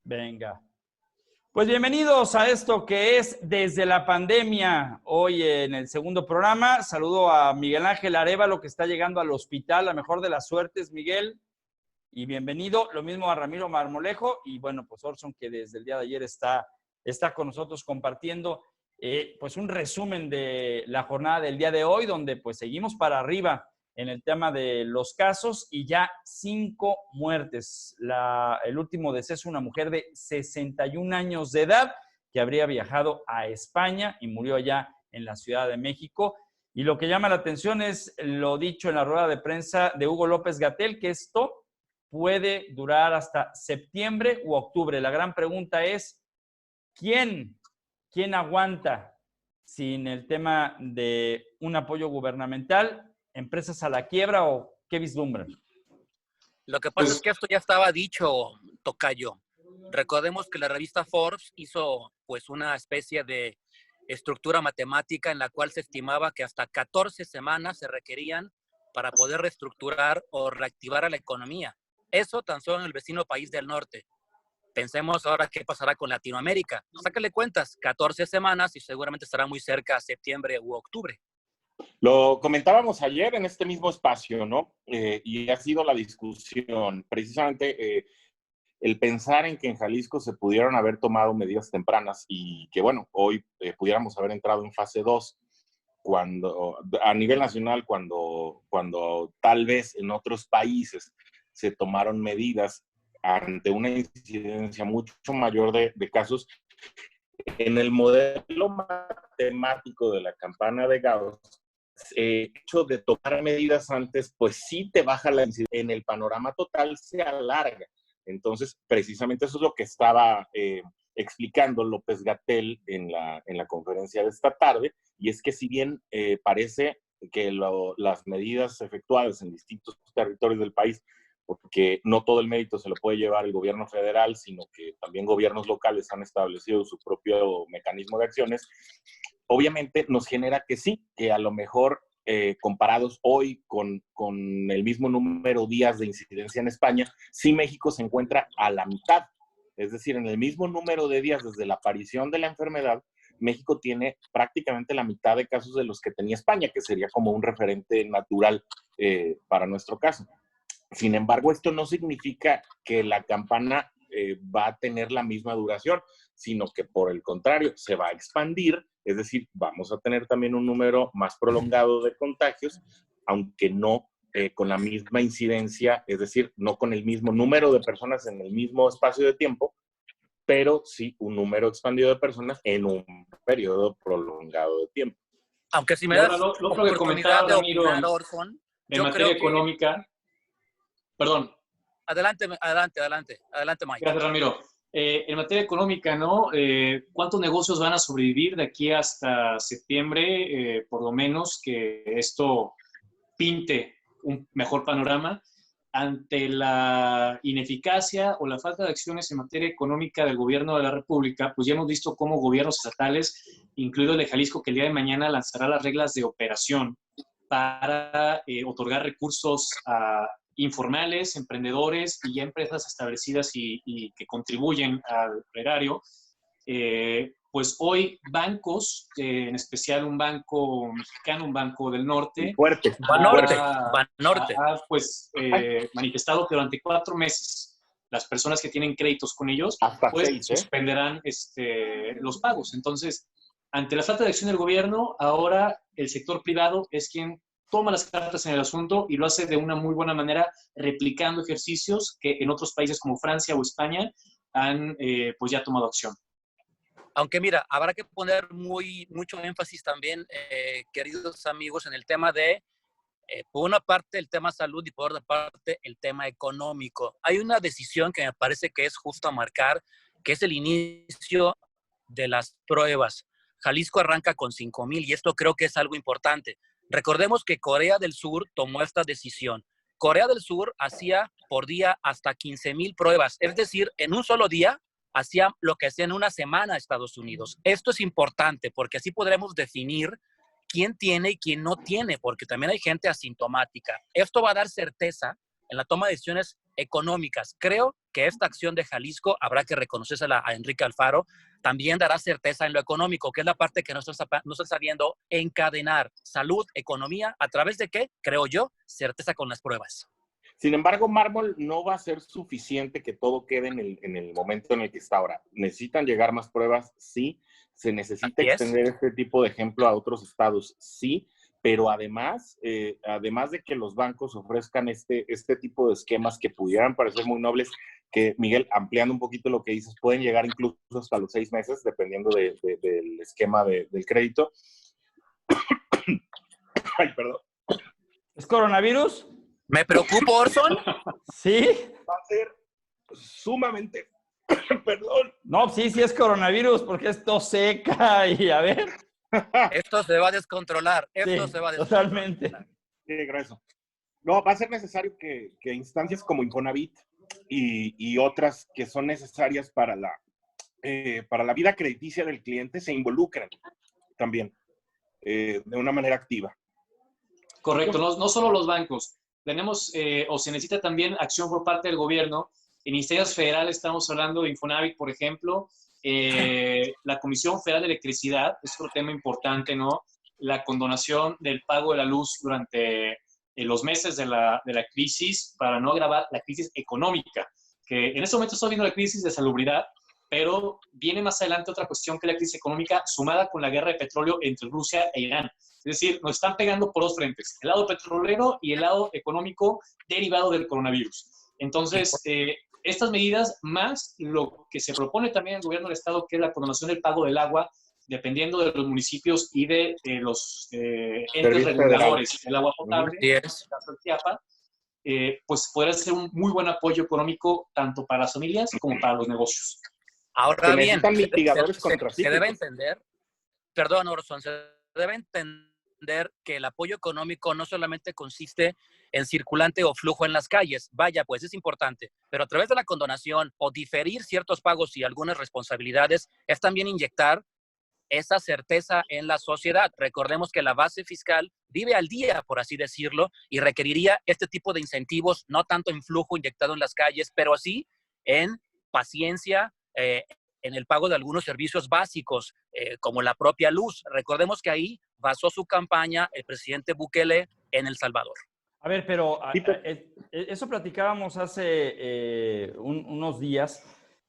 Venga. Pues bienvenidos a esto que es Desde la Pandemia. Hoy en el segundo programa saludo a Miguel Ángel Arévalo, que está llegando al hospital. La mejor de las suertes, Miguel. Y bienvenido. Lo mismo a Ramiro Marmolejo. Y bueno, pues Orson, que desde el día de ayer está con nosotros compartiendo pues un resumen de la jornada del día de hoy, donde pues seguimos para arriba en el tema de los casos y ya 5 muertes. El último deceso, una mujer de 61 años de edad que habría viajado a España y murió allá en la Ciudad de México. Y lo que llama la atención es lo dicho en la rueda de prensa de Hugo López-Gatell, que esto puede durar hasta septiembre u octubre. La gran pregunta es, ¿quién aguanta sin el tema de un apoyo gubernamental? ¿Empresas a la quiebra o qué vislumbran? Lo que pasa es que esto ya estaba dicho, tocayo. Recordemos que la revista Forbes hizo pues una especie de estructura matemática en la cual se estimaba que hasta 14 semanas se requerían para poder reestructurar o reactivar a la economía. Eso tan solo en el vecino país del norte. Pensemos ahora qué pasará con Latinoamérica. Sácale cuentas, 14 semanas y seguramente estará muy cerca a septiembre u octubre. Lo comentábamos ayer en este mismo espacio, ¿no? Y ha sido la discusión, precisamente el pensar en que en Jalisco se pudieron haber tomado medidas tempranas y que, bueno, hoy pudiéramos haber entrado en fase 2 cuando, a nivel nacional, cuando tal vez en otros países se tomaron medidas ante una incidencia mucho mayor de casos. En el modelo matemático de la campana de Gauss, hecho de tomar medidas antes, pues sí te baja la incidencia. En el panorama total se alarga. Entonces, precisamente eso es lo que estaba explicando López-Gatell en la conferencia de esta tarde, y es que si bien parece que las medidas efectuadas en distintos territorios del país, porque no todo el mérito se lo puede llevar el gobierno federal, sino que también gobiernos locales han establecido su propio mecanismo de acciones, obviamente nos genera que sí, que a lo mejor comparados hoy con el mismo número de días de incidencia en España, sí México se encuentra a la mitad. Es decir, en el mismo número de días desde la aparición de la enfermedad, México tiene prácticamente la mitad de casos de los que tenía España, que sería como un referente natural para nuestro caso. Sin embargo, esto no significa que la campana va a tener la misma duración, sino que por el contrario, se va a expandir, es decir, vamos a tener también un número más prolongado de contagios, aunque no con la misma incidencia, es decir, no con el mismo número de personas en el mismo espacio de tiempo, pero sí un número expandido de personas en un periodo prolongado de tiempo. Aunque si me das lo que oportunidad de Ramiro, opinar, Orson, en materia económica, perdón. Adelante, Mike. Gracias, Ramiro. En materia económica, ¿no? ¿Cuántos negocios van a sobrevivir de aquí hasta septiembre? Por lo menos que esto pinte un mejor panorama ante la ineficacia o la falta de acciones en materia económica del gobierno de la República. Pues ya hemos visto cómo gobiernos estatales, incluido el de Jalisco, que el día de mañana lanzará las reglas de operación para otorgar recursos a informales, emprendedores y ya empresas establecidas y que contribuyen al erario. Pues hoy bancos, en especial un banco mexicano, un banco del norte, Banorte, pues manifestado que durante 4 meses las personas que tienen créditos con ellos pues suspenderán los pagos. Entonces, ante la falta de acción del gobierno, ahora el sector privado es quien toma las cartas en el asunto y lo hace de una muy buena manera, replicando ejercicios que en otros países como Francia o España han pues ya tomado acción. Aunque mira, habrá que poner mucho énfasis también, queridos amigos, en el tema de, por una parte, el tema salud y por otra parte, el tema económico. Hay una decisión que me parece que es justo a marcar, que es el inicio de las pruebas. Jalisco arranca con 5,000 y esto creo que es algo importante. Recordemos que Corea del Sur tomó esta decisión. Corea del Sur hacía por día hasta 15,000 pruebas, es decir, en un solo día hacía lo que hacía en una semana Estados Unidos. Esto es importante porque así podremos definir quién tiene y quién no tiene, porque también hay gente asintomática. Esto va a dar certeza en la toma de decisiones económicas. Creo que esta acción de Jalisco, habrá que reconocérsela a Enrique Alfaro, también dará certeza en lo económico, que es la parte que no está sabiendo encadenar salud, economía, ¿a través de qué? Creo yo, certeza con las pruebas. Sin embargo, mármol no va a ser suficiente que todo quede en el momento en el que está ahora. ¿Necesitan llegar más pruebas? Sí. ¿Se necesita extender este tipo de ejemplo a otros estados? Sí. Pero además de que los bancos ofrezcan este tipo de esquemas que pudieran parecer muy nobles, que, Miguel, ampliando un poquito lo que dices, pueden llegar incluso hasta los 6 meses, dependiendo del esquema del crédito. Ay, perdón. ¿Es coronavirus? ¿Me preocupo, Orson? Sí. Va a ser sumamente... Perdón. No, sí es coronavirus, porque es tos seca y a ver... Esto se va a descontrolar. Esto sí, se va a descontrolar. Totalmente. Sí, gracias. No, va a ser necesario que instancias como Infonavit y otras que son necesarias para la vida crediticia del cliente se involucren también de una manera activa. Correcto, no solo los bancos. Tenemos, o se necesita también acción por parte del gobierno. En instancias federales estamos hablando de Infonavit, por ejemplo, la Comisión Federal de Electricidad, es otro tema importante, ¿no? La condonación del pago de la luz durante los meses de la crisis para no agravar la crisis económica, que en este momento estamos viendo la crisis de salubridad, pero viene más adelante otra cuestión que es la crisis económica sumada con la guerra de petróleo entre Rusia e Irán. Es decir, nos están pegando por dos frentes, el lado petrolero y el lado económico derivado del coronavirus. Entonces, estas medidas, más lo que se propone también el gobierno del Estado, que es la condonación del pago del agua, dependiendo de los municipios y de los entes reguladores del agua potable, en este caso el CIAPA, pues podrá ser un muy buen apoyo económico tanto para las familias como para los negocios. Ahora bien, se debe entender, perdón, Orson, se debe entender que el apoyo económico no solamente consiste en circulante o flujo en las calles. Vaya, pues es importante, pero a través de la condonación o diferir ciertos pagos y algunas responsabilidades es también inyectar esa certeza en la sociedad. Recordemos que la base fiscal vive al día, por así decirlo, y requeriría este tipo de incentivos, no tanto en flujo inyectado en las calles, pero sí en paciencia, en el pago de algunos servicios básicos, como la propia luz. Recordemos que ahí basó su campaña el presidente Bukele en El Salvador. A ver, pero eso platicábamos hace unos días.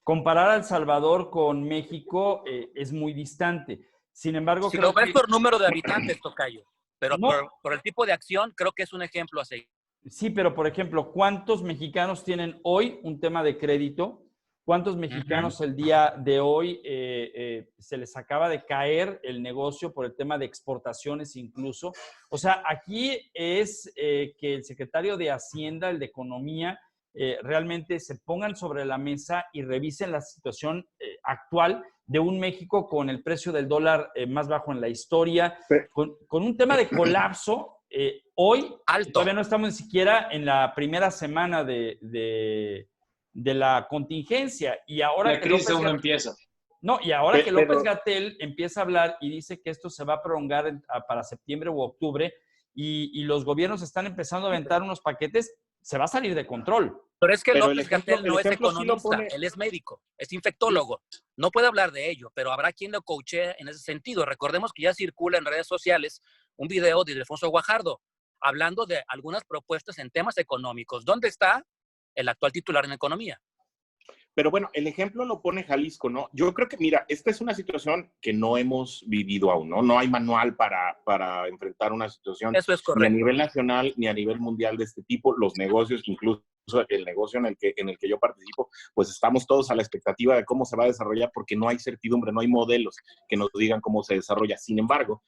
Comparar a El Salvador con México es muy distante. Sin embargo, si lo ves por número de habitantes, tocayo, pero no, por el tipo de acción, creo que es un ejemplo a seguir. Sí, pero por ejemplo, ¿cuántos mexicanos tienen hoy un tema de crédito? ¿Cuántos mexicanos el día de hoy se les acaba de caer el negocio por el tema de exportaciones incluso? O sea, aquí es que el secretario de Hacienda, el de Economía, realmente se pongan sobre la mesa y revisen la situación actual de un México con el precio del dólar más bajo en la historia, con un tema de colapso. Hoy todavía no estamos ni siquiera en la primera semana de la contingencia. Y ahora la crisis aún no empieza. No, y ahora que López-Gatell empieza a hablar y dice que esto se va a prolongar para septiembre u octubre y los gobiernos están empezando a aventar unos paquetes, se va a salir de control. Pero es que López-Gatell no es economista, él es médico, es infectólogo. No puede hablar de ello, pero habrá quien lo coachee en ese sentido. Recordemos que ya circula en redes sociales un video de Ildefonso Guajardo hablando de algunas propuestas en temas económicos. ¿Dónde está el actual titular en economía? Pero bueno, el ejemplo lo pone Jalisco, ¿no? Yo creo que, mira, esta es una situación que no hemos vivido aún, ¿no? No hay manual para enfrentar una situación ni a nivel nacional ni a nivel mundial de este tipo. Los negocios, incluso el negocio en el que yo participo, pues estamos todos a la expectativa de cómo se va a desarrollar porque no hay certidumbre, no hay modelos que nos digan cómo se desarrolla. Sin embargo,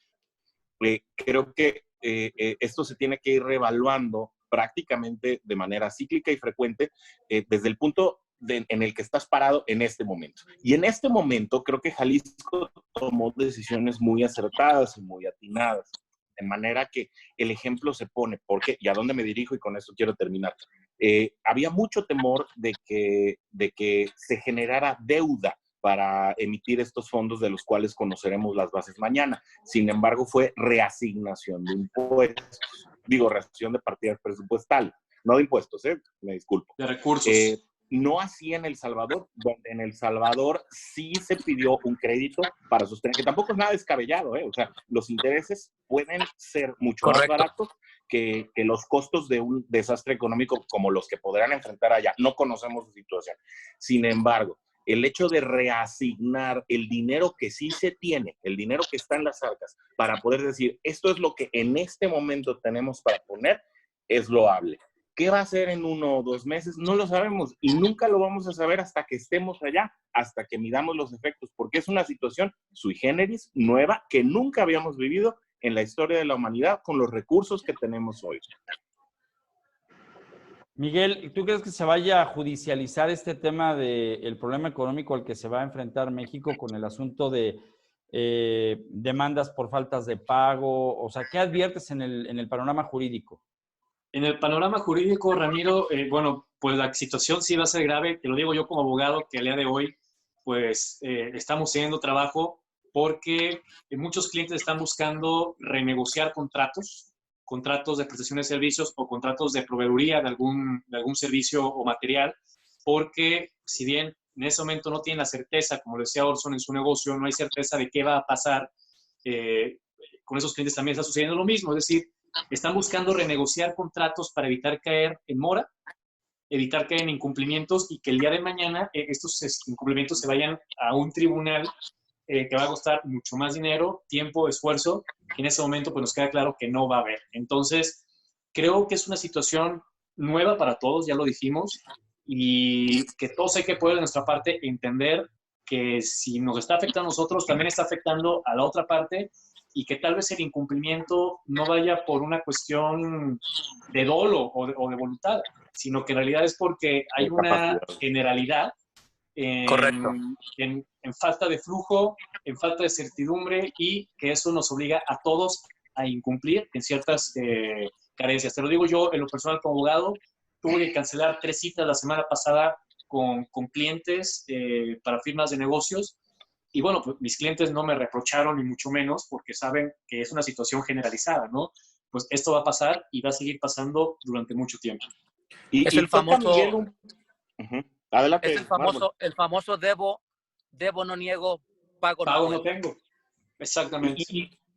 creo que esto se tiene que ir reevaluando prácticamente de manera cíclica y frecuente desde el punto en el que estás parado en este momento. Y en este momento creo que Jalisco tomó decisiones muy acertadas y muy atinadas, de manera que el ejemplo se pone, porque, y a dónde me dirijo y con eso quiero terminar, había mucho temor de que se generara deuda para emitir estos fondos de los cuales conoceremos las bases mañana. Sin embargo, fue reasignación de impuestos, reasignación de partidas presupuestales. no de impuestos, me disculpo. De recursos. No así en El Salvador, donde en El Salvador sí se pidió un crédito para sostener, que tampoco es nada descabellado, o sea, los intereses pueden ser mucho más baratos que los costos de un desastre económico como los que podrán enfrentar allá. No conocemos su situación. Sin embargo, el hecho de reasignar el dinero que sí se tiene, el dinero que está en las arcas, para poder decir, esto es lo que en este momento tenemos para poner, es loable. ¿Qué va a hacer en 1 o 2 meses? No lo sabemos y nunca lo vamos a saber hasta que estemos allá, hasta que midamos los efectos, porque es una situación sui generis, nueva, que nunca habíamos vivido en la historia de la humanidad con los recursos que tenemos hoy. Miguel, ¿tú crees que se vaya a judicializar este tema del problema económico al que se va a enfrentar México con el asunto de demandas por faltas de pago? O sea, ¿qué adviertes en el panorama jurídico? En el panorama jurídico, Ramiro, bueno, pues la situación sí va a ser grave. Te lo digo yo como abogado, que al día de hoy, pues estamos teniendo trabajo porque muchos clientes están buscando renegociar contratos de prestación de servicios o contratos de proveeduría de algún servicio o material, porque si bien en ese momento no tienen la certeza, como decía Orson en su negocio, no hay certeza de qué va a pasar, con esos clientes también está sucediendo lo mismo, es decir, están buscando renegociar contratos para evitar caer en mora, evitar caer en incumplimientos y que el día de mañana estos incumplimientos se vayan a un tribunal que va a costar mucho más dinero, tiempo, esfuerzo, y en ese momento pues nos queda claro que no va a haber. Entonces, creo que es una situación nueva para todos, ya lo dijimos, y que todos hay que poder de nuestra parte entender que si nos está afectando a nosotros, también está afectando a la otra parte, y que tal vez el incumplimiento no vaya por una cuestión de dolo o de voluntad, sino que en realidad es porque hay una generalidad en falta de flujo, en falta de certidumbre, y que eso nos obliga a todos a incumplir en ciertas carencias. Te lo digo yo en lo personal como abogado, tuve que cancelar 3 citas la semana pasada con clientes para firmas de negocios. Y bueno, pues mis clientes no me reprocharon ni mucho menos porque saben que es una situación generalizada, ¿no? Pues esto va a pasar y va a seguir pasando durante mucho tiempo. Es el famoso... Adelante. Es el famoso debo no niego, pago no tengo. Exactamente.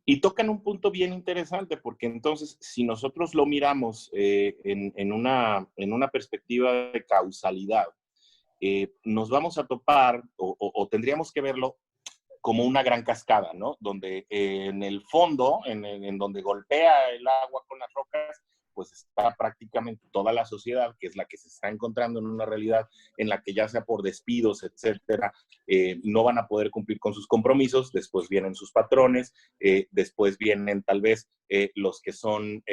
Y tocan un punto bien interesante, porque entonces, si nosotros lo miramos en una perspectiva de causalidad, nos vamos a topar, o tendríamos que verlo como una gran cascada, ¿no? Donde en el fondo, en donde golpea el agua con las rocas, pues está prácticamente toda la sociedad, que es la que se está encontrando en una realidad en la que ya sea por despidos, etcétera, no van a poder cumplir con sus compromisos. Después vienen sus patrones, después vienen tal vez los que son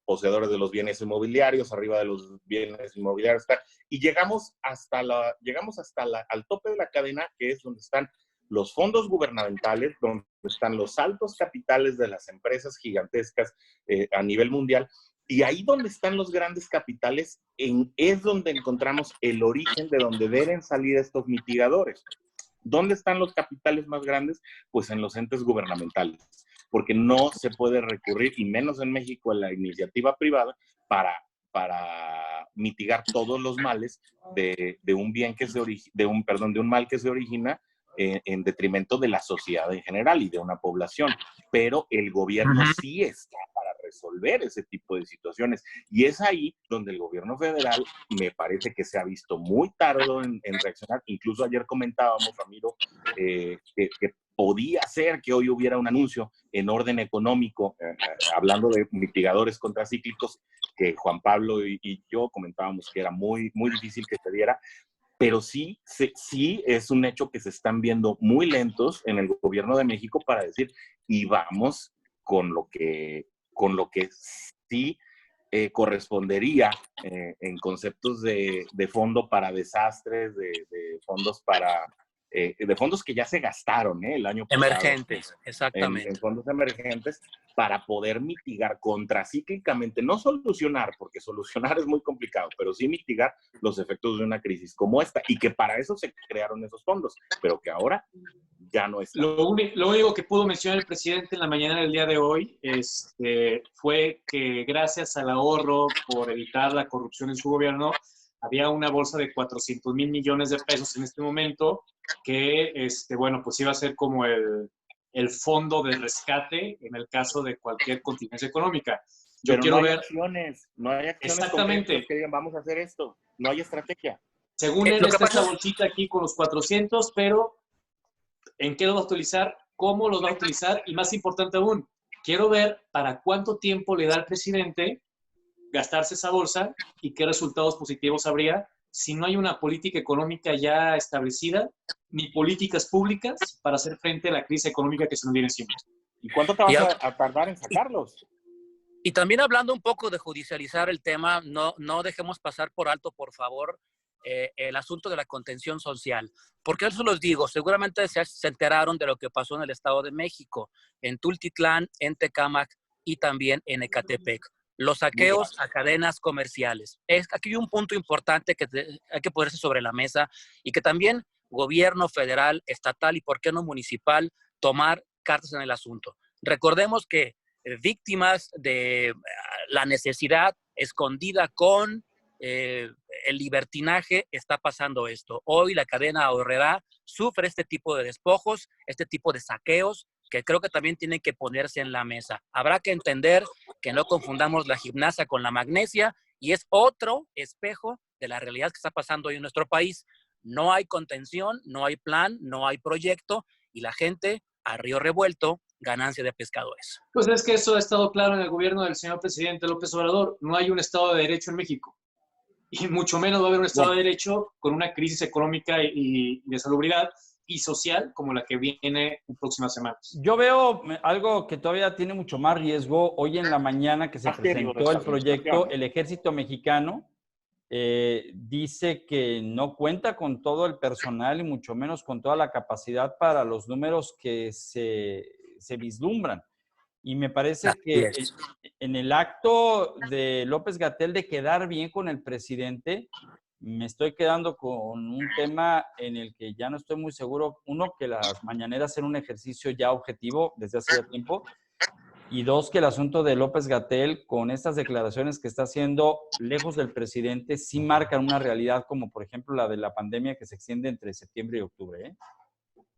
poseedores de los bienes inmobiliarios, arriba de los bienes inmobiliarios, y llegamos al tope de la cadena, que es donde están los fondos gubernamentales, donde están los altos capitales de las empresas gigantescas a nivel mundial. Y ahí donde están los grandes capitales, es donde encontramos el origen de donde deben salir estos mitigadores. ¿Dónde están los capitales más grandes? Pues en los entes gubernamentales, porque no se puede recurrir, y menos en México, a la iniciativa privada para mitigar todos los males de un mal que se origina en detrimento de la sociedad en general y de una población. Pero el gobierno sí está para resolver ese tipo de situaciones. Y es ahí donde el gobierno federal me parece que se ha visto muy tardo en reaccionar. Incluso ayer comentábamos, Ramiro, que podía ser que hoy hubiera un anuncio en orden económico, hablando de mitigadores contracíclicos, que Juan Pablo y yo comentábamos que era muy, muy difícil que se diera. Pero sí es un hecho que se están viendo muy lentos en el gobierno de México para decir, y vamos con lo que sí correspondería en conceptos de fondo para desastres, de fondos de fondos que ya se gastaron el año pasado. Emergentes, exactamente. En fondos emergentes, para poder mitigar contracíclicamente, no solucionar, porque solucionar es muy complicado, pero sí mitigar los efectos de una crisis como esta, y que para eso se crearon esos fondos, pero que ahora ya no está. Lo único que pudo mencionar el presidente en la mañana del día de hoy fue que gracias al ahorro por evitar la corrupción en su gobierno, había una bolsa de 400,000 millones de pesos en este momento que, bueno, pues iba a ser como el fondo de rescate en el caso de cualquier contingencia económica. Yo Pero quiero no hay ver... acciones, no hay acciones Exactamente. concretas que digan, vamos a hacer esto. No hay estrategia. Según él, Lo que está pasa- esta bolsita aquí con los 400, pero ¿en qué los va a utilizar? ¿Cómo los va a utilizar? Y más importante aún, quiero ver para cuánto tiempo le da al presidente gastarse esa bolsa y qué resultados positivos habría si no hay una política económica ya establecida ni políticas públicas para hacer frente a la crisis económica que se nos viene encima. ¿Y cuánto te Y, vas hab- a tardar en sacarlos? y también hablando un poco de judicializar el tema, no dejemos pasar por alto, por favor, el asunto de la contención social. Porque eso los digo, seguramente se enteraron de lo que pasó en el Estado de México, en Tultitlán, en Tecámac y también en Ecatepec. Los saqueos a cadenas comerciales. Aquí hay un punto importante que hay que ponerse sobre la mesa y que también gobierno federal, estatal y por qué no municipal tomar cartas en el asunto. Recordemos que víctimas de la necesidad escondida con el libertinaje está pasando esto. Hoy la cadena ahorrera sufre este tipo de despojos, este tipo de saqueos que creo que también tienen que ponerse en la mesa. Habrá que entender que no confundamos la gimnasia con la magnesia y es otro espejo de la realidad que está pasando hoy en nuestro país. No hay contención, no hay plan, no hay proyecto y la gente a río revuelto, ganancia de pescadores. Pues es que eso ha estado claro en el gobierno del señor presidente López Obrador. No hay un Estado de Derecho en México. Y mucho menos va a haber un Estado de Derecho con una crisis económica y de salubridad y social como la que viene en próximas semanas. Yo veo algo que todavía tiene mucho más riesgo. Hoy en la mañana que se presentó el proyecto, el Ejército Mexicano dice que no cuenta con todo el personal y mucho menos con toda la capacidad para los números que se vislumbran. Y me parece que en el acto de López-Gatell de quedar bien con el presidente, me estoy quedando con un tema en el que ya no estoy muy seguro. Uno, que las mañaneras eran un ejercicio ya objetivo desde hace ya tiempo. Y dos, que el asunto de López-Gatell, con estas declaraciones que está haciendo lejos del presidente, sí marcan una realidad como, por ejemplo, la de la pandemia que se extiende entre septiembre y octubre, ¿eh?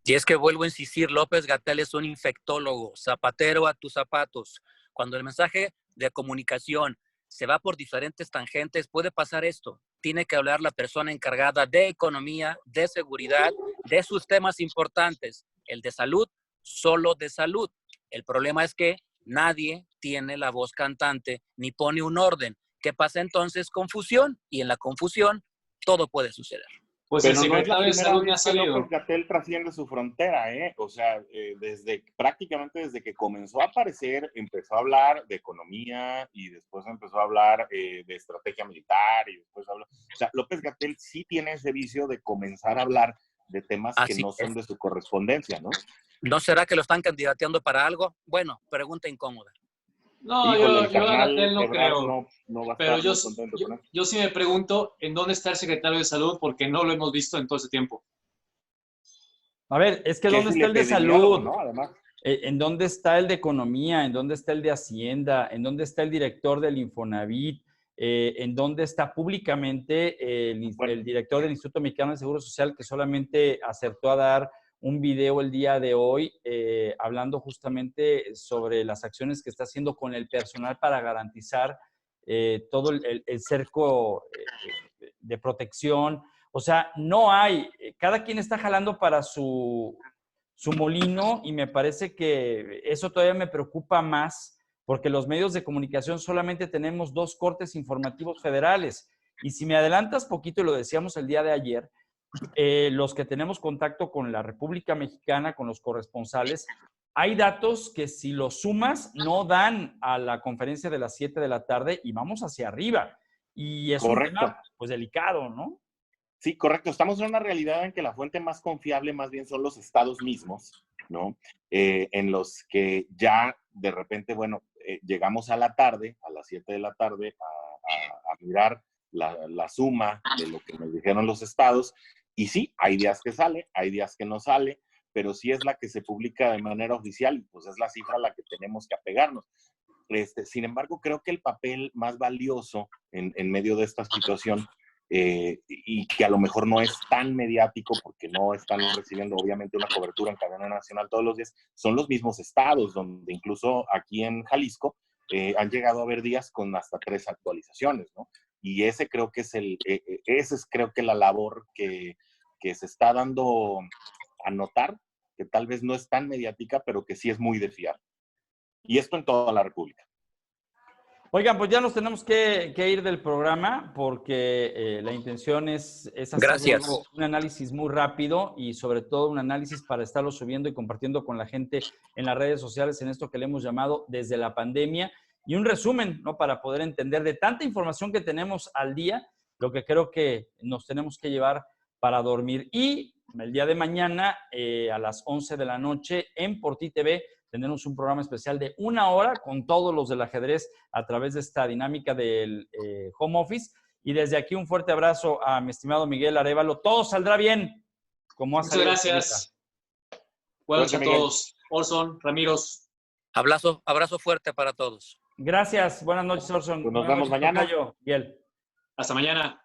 Y es que vuelvo a insistir, López-Gatell es un infectólogo, zapatero a tus zapatos. Cuando el mensaje de comunicación se va por diferentes tangentes, puede pasar esto. Tiene que hablar la persona encargada de economía, de seguridad, de sus temas importantes. El de salud, solo de salud. El problema es que nadie tiene la voz cantante ni pone un orden. ¿Qué pasa entonces? Confusión. Y en la confusión todo puede suceder. Pues Pero el no es la secretario de primera Salud me ha vez que salido. López-Gatell trasciende su frontera, ¿eh? O sea, prácticamente desde que comenzó a aparecer, empezó a hablar de economía y después empezó a hablar de estrategia militar y después habló... O sea, López-Gatell sí tiene ese vicio de comenzar a hablar de temas que no son de su correspondencia, ¿no? ¿No será que lo están candidateando para algo? Bueno, pregunta incómoda. No, Híjole, yo a carnal Gatell no Ebrard creo. no va a Pero estar muy contento con eso. yo sí me pregunto en dónde está el secretario de Salud porque no lo hemos visto en todo ese tiempo. A ver, es que Que ¿dónde es está el el de epidemiólogo, salud? ¿no? Además. ¿En dónde está el de economía? ¿En dónde está el de Hacienda? ¿En dónde está el director del Infonavit? ¿En dónde está públicamente el director del Instituto Mexicano del Seguro Social, que solamente acertó a dar un video el día de hoy hablando justamente sobre las acciones que está haciendo con el personal para garantizar todo el cerco de protección? O sea, no hay, cada quien está jalando para su molino y me parece que eso todavía me preocupa más porque los medios de comunicación solamente tenemos 2 cortes informativos federales. Y si me adelantas poquito, y lo decíamos el día de ayer, los que tenemos contacto con la República Mexicana, con los corresponsales, hay datos que si los sumas no dan a la conferencia de las 7 de la tarde y vamos hacia arriba. Y es un tema pues delicado, ¿no? Sí, correcto. Estamos en una realidad en que la fuente más confiable más bien son los estados mismos, ¿no? En los que ya de repente, bueno, llegamos a la tarde, a las 7 de la tarde, a mirar la suma de lo que nos dijeron los estados. Y sí, hay días que sale, hay días que no sale, pero sí es la que se publica de manera oficial y pues es la cifra a la que tenemos que apegarnos. Sin embargo, creo que el papel más valioso en medio de esta situación, y que a lo mejor no es tan mediático porque no están recibiendo obviamente una cobertura en cadena nacional todos los días, son los mismos estados, donde incluso aquí en Jalisco han llegado a haber días con hasta 3 actualizaciones, ¿no? Y ese creo que es creo que la labor que se está dando a notar, que tal vez no es tan mediática, pero que sí es muy de fiar. Y esto en toda la República. Oigan, pues ya nos tenemos que ir del programa porque la intención es hacer Gracias. un análisis muy rápido y sobre todo un análisis para estarlo subiendo y compartiendo con la gente en las redes sociales en esto que le hemos llamado Desde la Pandemia y un resumen, ¿no? Para poder entender de tanta información que tenemos al día, lo que creo que nos tenemos que llevar para dormir. Y el día de mañana a las 11 de la noche en Por Ti TV tendremos un programa especial de 1 hora con todos los del ajedrez a través de esta dinámica del home office. Y desde aquí un fuerte abrazo a mi estimado Miguel Arévalo. Todo saldrá bien, como ha Muchas salido. gracias. Buenas noches a todos. Orson, Ramiros. Abrazo fuerte para todos. Gracias. Buenas noches, Orson. Pues nos vemos mañana. Miguel. Hasta mañana.